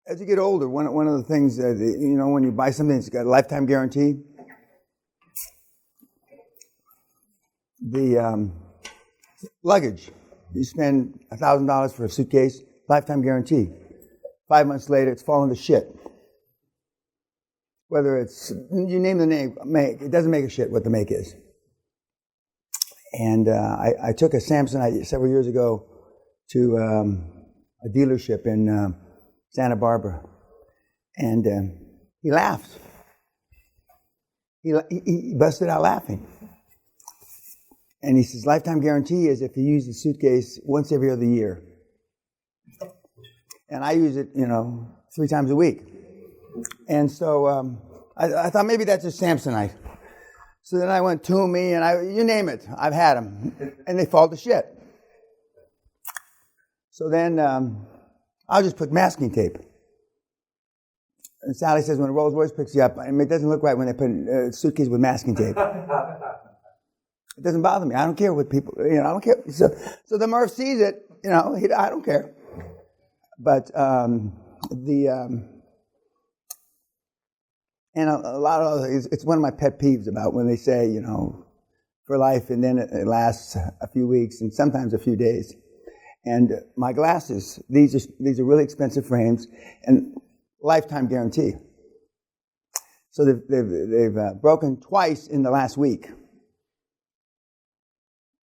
As you get older, one of the things that, when you buy something that's got a lifetime guarantee, the luggage, you spend $1,000 for a suitcase, lifetime guarantee. 5 months later, it's falling to shit. Whether it's, you name the name, make, it doesn't make a shit what the make is. And I took a Samsonite several years ago to a dealership in Santa Barbara, and he laughed. He busted out laughing. And he says, lifetime guarantee is if you use the suitcase once every other year. And I use it, 3 times a week. And so I thought maybe that's a Samsonite. So then I went to me, and you name it, I've had them. And they fall to shit. So then I'll just put masking tape. And Sally says when Rolls Royce picks you up, it doesn't look right when they put a suitcase with masking tape. It doesn't bother me. I don't care what people, I don't care. So the Murph sees it, I don't care. But and a lot of other, it's one of my pet peeves about when they say, for life, and then it lasts a few weeks and sometimes a few days. And my glasses, these are really expensive frames and lifetime guarantee. So they've broken twice in the last week.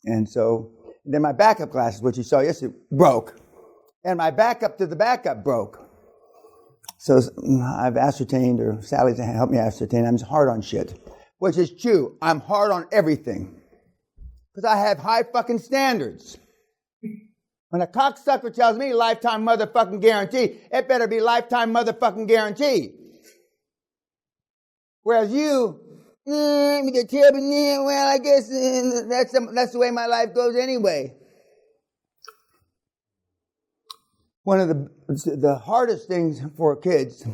And so then my backup glasses, which you saw yesterday, broke. And my backup to the backup broke. So I've ascertained, or Sally's helped me ascertain, I'm hard on shit. Which is true. I'm hard on everything. Because I have high fucking standards. When a cocksucker tells me lifetime motherfucking guarantee, it better be lifetime motherfucking guarantee. Whereas you, well, I guess that's the way my life goes anyway. One of the hardest things for kids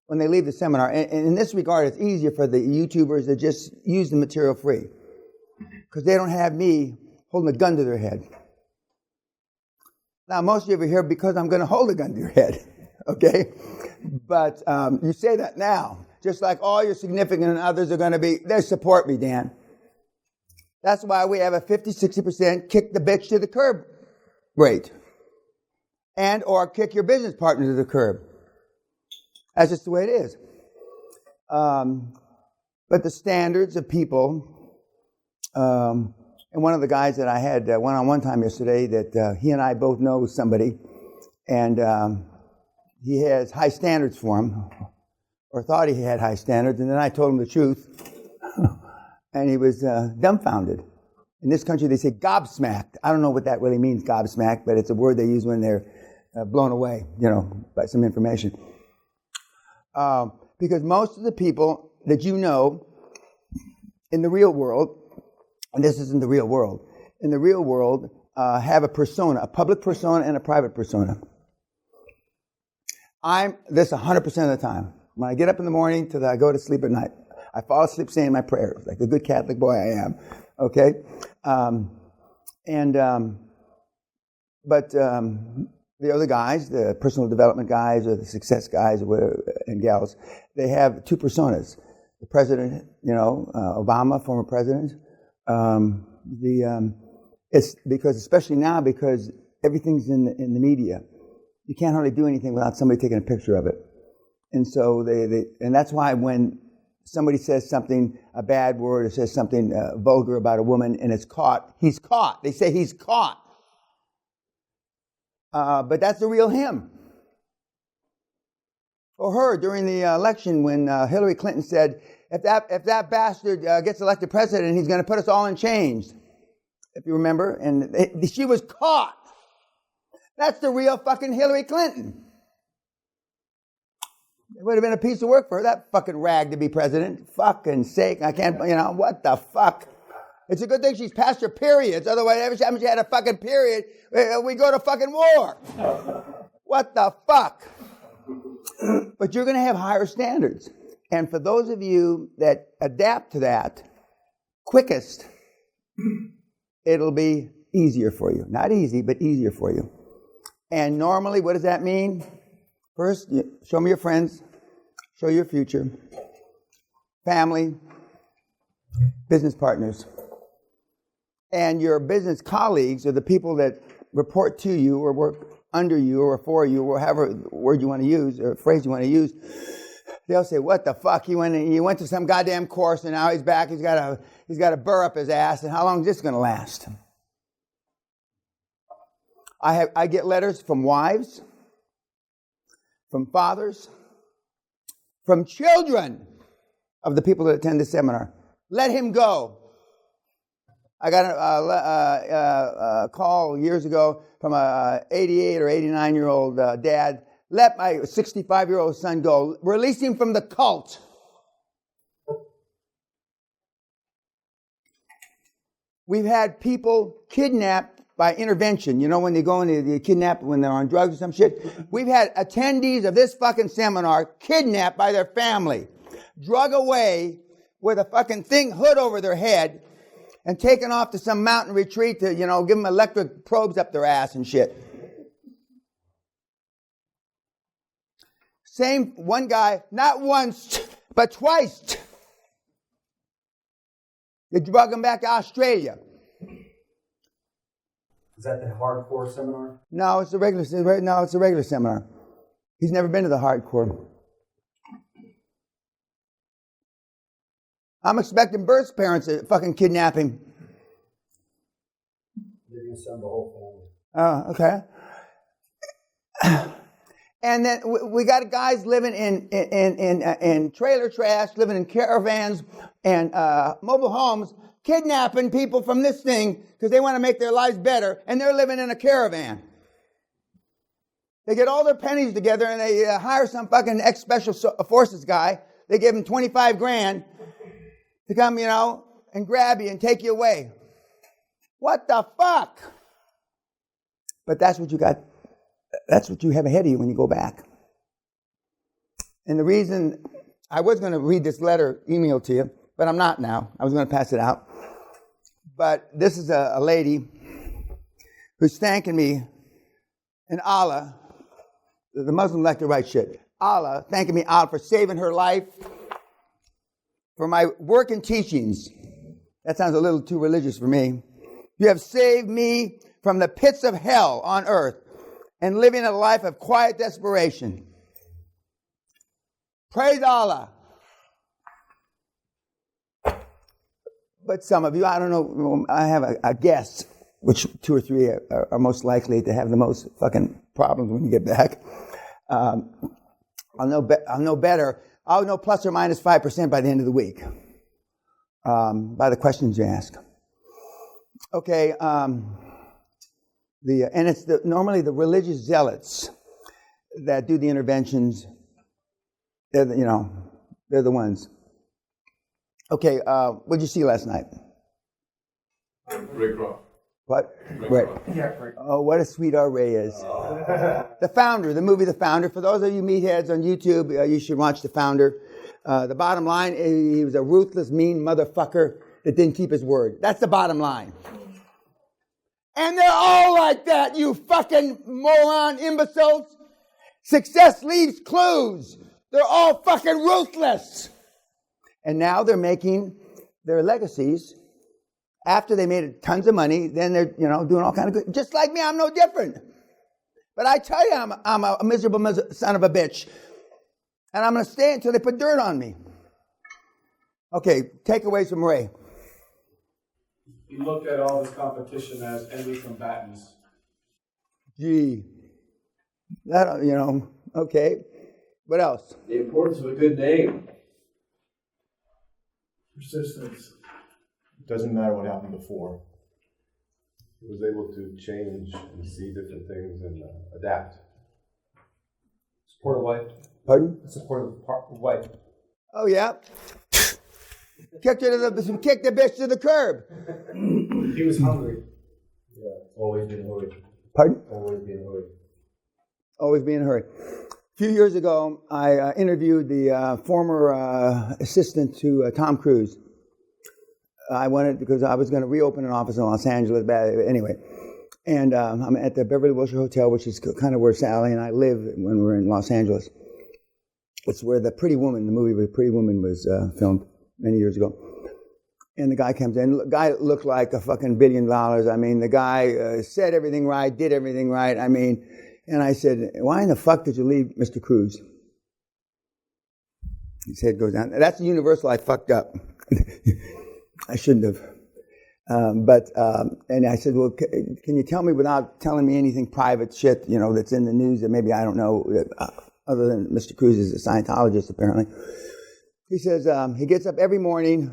when they leave the seminar, and in this regard, it's easier for the YouTubers that just use the material free, because they don't have me holding a gun to their head. Now, most of you are here because I'm going to hold a gun to your head, okay? But you say that now, just like all your significant others are going to be, they support me, Dan. That's why we have a 50-60% kick the bitch to the curb rate. And or kick your business partner to the curb. That's just the way it is. But the standards of people, and one of the guys that I had one-on-one time yesterday, that he and I both know somebody, and he has high standards for him, or thought he had high standards, and then I told him the truth, and he was dumbfounded. In this country, they say gobsmacked. I don't know what that really means, gobsmacked, but it's a word they use when they're blown away, by some information. Because most of the people that you know in the real world, and this isn't the real world, in the real world have a persona, a public persona and a private persona. I'm this 100% of the time. When I get up in the morning till I go to sleep at night, I fall asleep saying my prayers, like the good Catholic boy I am. Okay? But the other guys, the personal development guys or the success guys or whatever, and gals, they have two personas. The president, Obama, former president. It's because, especially now, because everything's in the media. You can't hardly do anything without somebody taking a picture of it. And so and that's why when somebody says something, a bad word, or says something vulgar about a woman, and it's caught, he's caught. They say he's caught. But that's the real him. Or her during the election when Hillary Clinton said, if that bastard gets elected president, he's going to put us all in chains. If you remember. And she was caught. That's the real fucking Hillary Clinton. It would have been a piece of work for her, that fucking rag, to be president. Fucking sake. I can't, what the fuck? It's a good thing she's past her periods. Otherwise, every time she had a fucking period, we go to fucking war. What the fuck? But you're going to have higher standards. And for those of you that adapt to that quickest, it'll be easier for you. Not easy, but easier for you. And normally, what does that mean? First, show me your friends, show your future, family, business partners. And your business colleagues are the people that report to you or work under you or for you, or whatever word you want to use or phrase you want to use. They'll say, "What the fuck? He went to some goddamn course and now he's back. He's got a burr up his ass. And how long is this going to last?" I get letters from wives, from fathers, from children of the people that attend the seminar. Let him go. I got a call years ago from a 88 or 89-year-old dad. Let my 65-year-old son go. Release him from the cult. We've had people kidnapped by intervention. You know, when they go and they kidnap when they're on drugs or some shit. We've had attendees of this fucking seminar kidnapped by their family, drug away with a fucking hood over their head, and taken off to some mountain retreat to, give them electric probes up their ass and shit. Same one guy, not once, but twice. They drug him back to Australia. Is that the hardcore seminar? No, it's a regular seminar. He's never been to the hardcore. I'm expecting Bert's parents to fucking kidnap him. They're going to send the whole Oh, okay. And then we got guys living in trailer trash, living in caravans and mobile homes, kidnapping people from this thing because they want to make their lives better, and they're living in a caravan. They get all their pennies together and they hire some fucking ex-special forces guy. They give him 25 grand to come, and grab you and take you away. What the fuck? But that's what you got. That's what you have ahead of you when you go back. And the reason I was going to read this email to you, but I'm not now. I was going to pass it out. But this is a lady who's thanking me, and Allah, the Muslim like to write shit. Allah, thanking me, Allah, for saving her life, for my work and teachings. That sounds a little too religious for me. You have saved me from the pits of hell on earth and living a life of quiet desperation. Praise Allah. But some of you, I don't know, I have a guess, which 2 or 3 are most likely to have the most fucking problems when you get back. I'll know better. I'll know plus or minus 5% by the end of the week, by the questions you ask. Okay, and it's normally the religious zealots that do the interventions. They're the ones. Okay, what did you see last night? Ray Kroc. What? Ray. Yeah, right. Oh, what a sweetheart Ray is. The Founder, the movie The Founder. For those of you meatheads on YouTube, you should watch The Founder. The bottom line, he was a ruthless, mean motherfucker that didn't keep his word. That's the bottom line. And they're all like that, you fucking moron imbeciles. Success leaves clues. They're all fucking ruthless. And now they're making their legacies. After they made tons of money, then they're, doing all kind of good. Just like me, I'm no different. But I tell you, I'm a miserable son of a bitch. And I'm going to stay until they put dirt on me. Okay, takeaways from Ray. He looked at all this competition as enemy combatants. Gee. That, okay. What else? The importance of a good name. Persistence. It doesn't matter what happened before. He was able to change and see different things and adapt. Support of wife. Pardon? Support of wife. Oh, yeah. Kick the bitch to the curb. He was hungry. Yeah, always be in a hurry. Pardon? Always be in a hurry. Always be in a hurry. A few years ago, I interviewed the former assistant to Tom Cruise. I wanted, because I was going to reopen an office in Los Angeles. But anyway, And I'm at the Beverly Wilshire Hotel, which is kind of where Sally and I live when we're in Los Angeles. It's where the movie with Pretty Woman was filmed many years ago. And the guy comes in. The guy looked like a fucking $1 billion. I mean, the guy said everything right, did everything right. I mean, and I said, why in the fuck did you leave Mr. Cruz? His head goes down. That's the universal I fucked up. I shouldn't have. And I said, well, can you tell me without telling me anything private shit, that's in the news that maybe I don't know, other than Mr. Cruz is a Scientologist, apparently. He says he gets up every morning,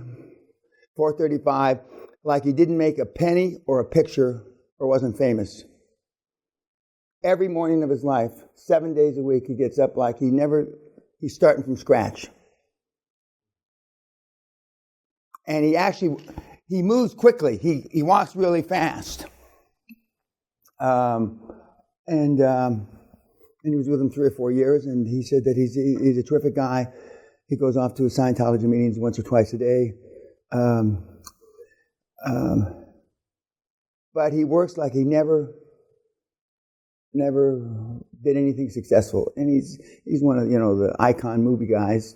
4:35, like he didn't make a penny or a picture or wasn't famous. Every morning of his life, 7 days a week, he gets up like he's starting from scratch. And he moves quickly. He walks really fast. And he was with him 3 or 4 years, and he said that he's a terrific guy. He goes off to his Scientology meetings once or twice a day. But he works like he never did anything successful. And he's one of, the icon movie guys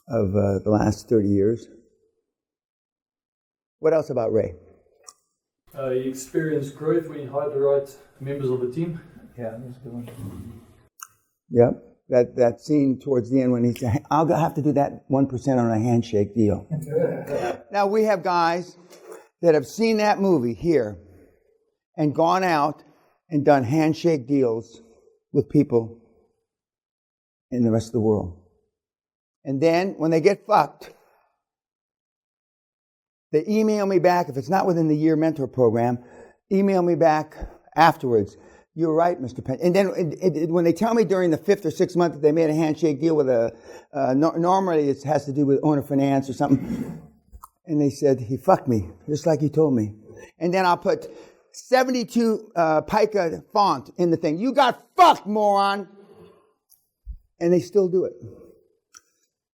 of the last 30 years. What else about Ray? You experience growth when you hire the right members of the team. Yeah, that's a good one. Yep. That scene towards the end when he said, I'll have to do that 1% on a handshake deal. Now, we have guys that have seen that movie here and gone out and done handshake deals with people in the rest of the world. And then, when they get fucked, they email me back. If it's not within the year mentor program, email me back afterwards. You're right, Mr. Peña. And then when they tell me during the 5th or 6th month that they made a handshake deal with normally it has to do with owner finance or something, and they said, he fucked me, just like he told me. And then I'll put 72 pica font in the thing. You got fucked, moron! And they still do it.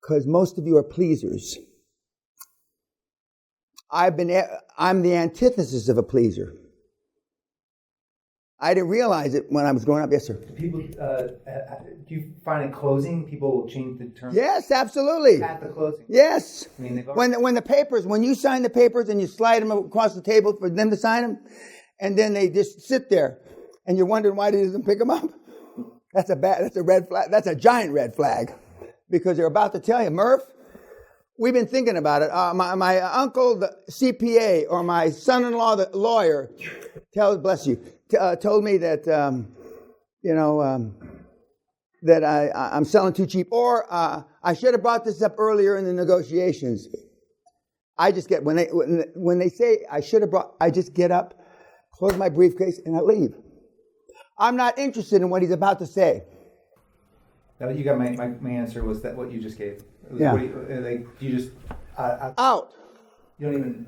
Because most of you are pleasers. I'm the antithesis of a pleaser. I didn't realize it when I was growing up. Yes, sir. People, do you find in closing people will change the term? Yes, absolutely. At the closing. Yes. I mean, when you sign the papers and you slide them across the table for them to sign them, and then they just sit there, and you're wondering why they doesn't pick them up. That's a red flag. That's a giant red flag, because they're about to tell you, Murph. We've been thinking about it. My uncle, the CPA, or my son-in-law, the lawyer, bless you, told me that that I'm selling too cheap, or I should have brought this up earlier in the negotiations. I just get when they say I should have brought, I just get up, close my briefcase, and I leave. I'm not interested in what he's about to say. That you got my answer was that what you just gave. Yeah. You just Out. You don't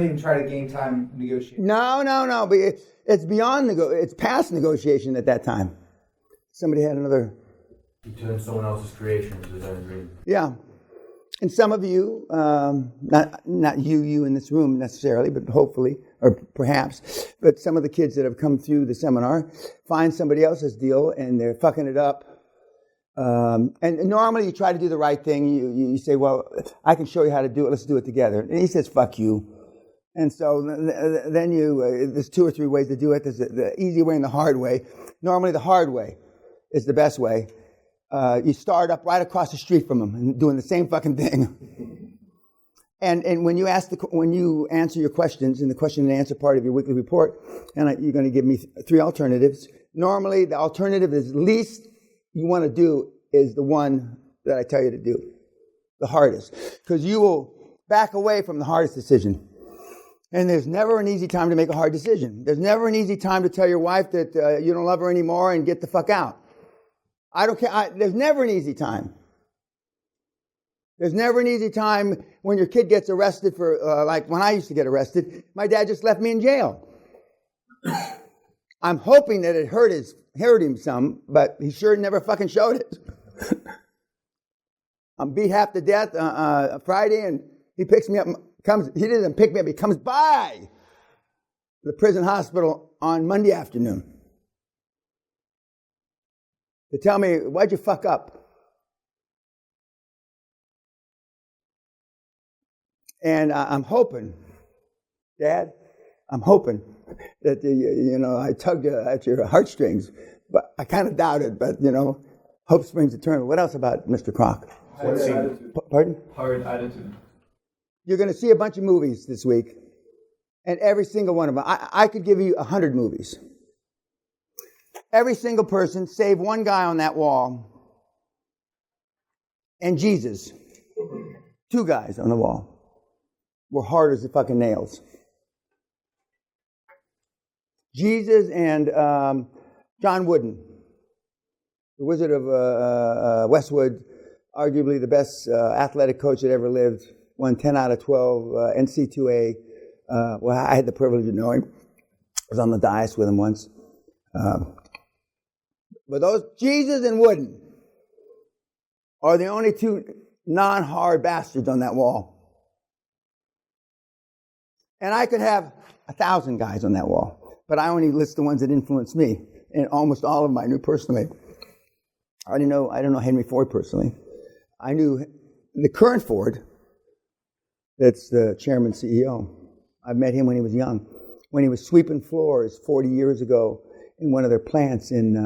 even try to game time negotiate. No. But it's beyond it's past negotiation at that time. Somebody had another. You turn someone else's creation into his own dream. Yeah, and some of you, not you in this room necessarily, but hopefully or perhaps, but some of the kids that have come through the seminar find somebody else's deal and they're fucking it up. And normally you try to do the right thing. You say, well, I can show you how to do it. Let's do it together. And he says, fuck you. And so then there's 2 or 3 ways to do it. There's the easy way and the hard way. Normally the hard way is the best way. You start up right across the street from them and doing the same fucking thing. And when you answer your questions in the question and answer part of your weekly report, and you're going to give me 3 alternatives. Normally the alternative is least you want to do is the one that I tell you to do, the hardest, because you will back away from the hardest decision. And there's never an easy time to make a hard decision. There's never an easy time to tell your wife that you don't love her anymore and get the fuck out. I don't care. There's never an easy time. There's never an easy time when your kid gets arrested for, like when I used to get arrested, my dad just left me in jail. I'm hoping that it hurt him some, but he sure never fucking showed it. I'm beat half to death Friday, and he picks me up. He doesn't pick me up. He comes by. the prison hospital on Monday afternoon to tell me, why'd you fuck up? And I'm hoping, Dad, I'm hoping that, I tugged at your heartstrings, but I kind of doubt it, but, hope springs eternal. What else about Mr. Kroc? Pardon? Hard attitude. You're going to see a bunch of movies this week, and every single one of them, I could give you 100 movies. Every single person, save one guy on that wall, and Jesus, 2 guys on the wall, were hard as the fucking nails. Jesus and John Wooden, the Wizard of Westwood, arguably the best athletic coach that ever lived, won 10 out of 12 NC2A. Well, I had the privilege of knowing him. I was on the dais with him once. But those, Jesus and Wooden, are the only 2 non-hard bastards on that wall. And I could have 1,000 guys on that wall, but I only list the ones that influenced me, and almost all of them I knew personally. I don't know Henry Ford personally. I knew the current Ford, that's the chairman CEO. I met him when he was young, when he was sweeping floors 40 years ago in one of their plants in,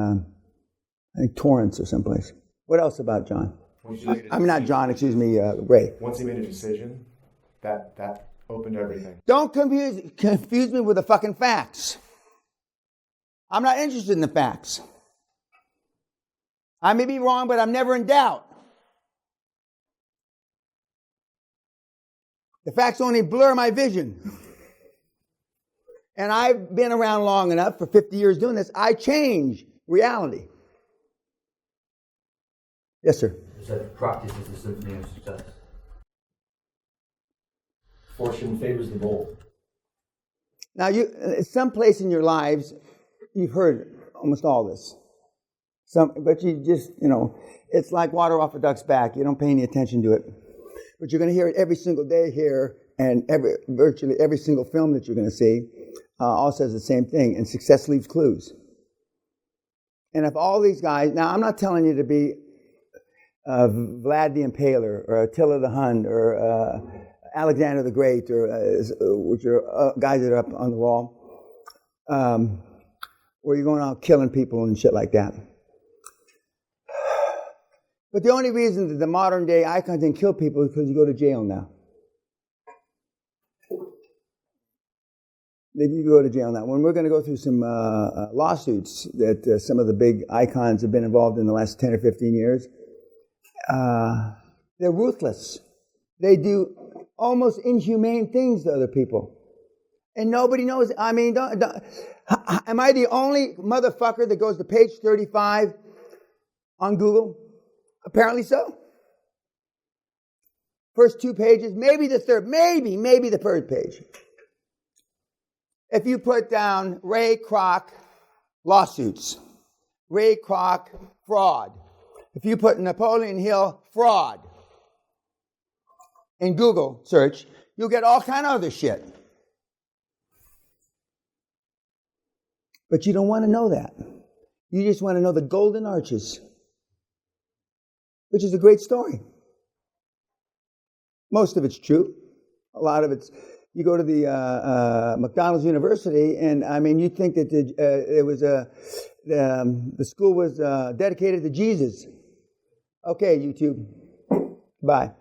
I think, Torrance or someplace. What else about John? Not John, excuse me, Ray. Once he made a decision, that opened everything. Don't confuse me with the fucking facts. I'm not interested in the facts. I may be wrong, but I'm never in doubt. The facts only blur my vision. And I've been around long enough, for 50 years doing this, I change reality. Yes, sir. You said practice is the symphony of success. Fortune favors the bold. Now, someplace in your lives, you've heard almost all this. But you just, it's like water off a duck's back. You don't pay any attention to it. But you're going to hear it every single day here, and virtually every single film that you're going to see all says the same thing, and success leaves clues. And if all these guys, now I'm not telling you to be Vlad the Impaler, or Attila the Hun, or Alexander the Great, or which are guys that are up on the wall, where you're going out killing people and shit like that. But the only reason that the modern day icons didn't kill people is because you go to jail now. You go to jail now. When we're going to go through some lawsuits that some of the big icons have been involved in the last 10 or 15 years, they're ruthless. They do almost inhumane things to other people. And nobody knows. I mean, am I the only motherfucker that goes to page 35 on Google? Apparently so. First 2 pages, maybe the third, maybe the third page. If you put down Ray Kroc lawsuits, Ray Kroc fraud, if you put Napoleon Hill fraud in Google search, you'll get all kind of other shit. But you don't want to know that. You just want to know the golden arches, which is a great story. Most of it's true. A lot of it's, you go to the McDonald's University, and I mean, you think that the school was dedicated to Jesus. Okay, YouTube. Bye.